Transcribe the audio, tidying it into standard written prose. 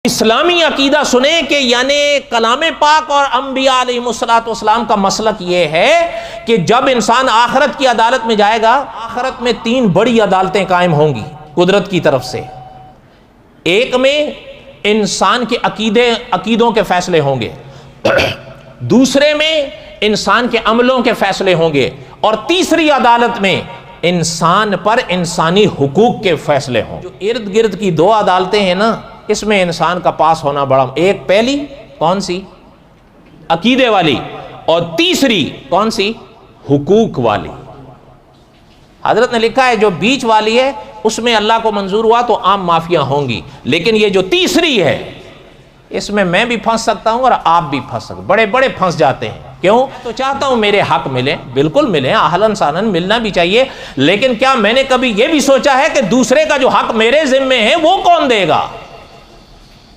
اسلامی عقیدہ سنیں کہ یعنی کلام پاک اور انبیاء علیہ السلام کا مسلک یہ ہے کہ جب انسان آخرت کی عدالت میں جائے گا، آخرت میں 3 بڑی عدالتیں قائم ہوں گی قدرت کی طرف سے۔ ایک میں انسان کے عقیدوں کے فیصلے ہوں گے، دوسرے میں انسان کے عملوں کے فیصلے ہوں گے، اور تیسری عدالت میں انسان پر انسانی حقوق کے فیصلے ہوں۔ جو ارد گرد کی 2 عدالتیں ہیں نا، اس میں انسان کا پاس ہونا بڑا، ایک پہلی کون سی؟ عقیدے والی، اور تیسری کون سی؟ حقوق والی۔ حضرت نے لکھا ہے جو بیچ والی ہے اس میں اللہ کو منظور ہوا تو عام معافیاں ہوں گی، لیکن یہ جو تیسری ہے اس میں بھی پھنس سکتا ہوں اور آپ بھی پھنس سکتے، بڑے بڑے پھنس جاتے ہیں۔ کیوں؟ تو چاہتا ہوں میرے حق ملیں، بالکل ملیں، اہلاً سہلاً ملنا بھی چاہیے، لیکن کیا میں نے کبھی یہ بھی سوچا ہے کہ دوسرے کا جو حق میرے ذمے ہے وہ کون دے گا؟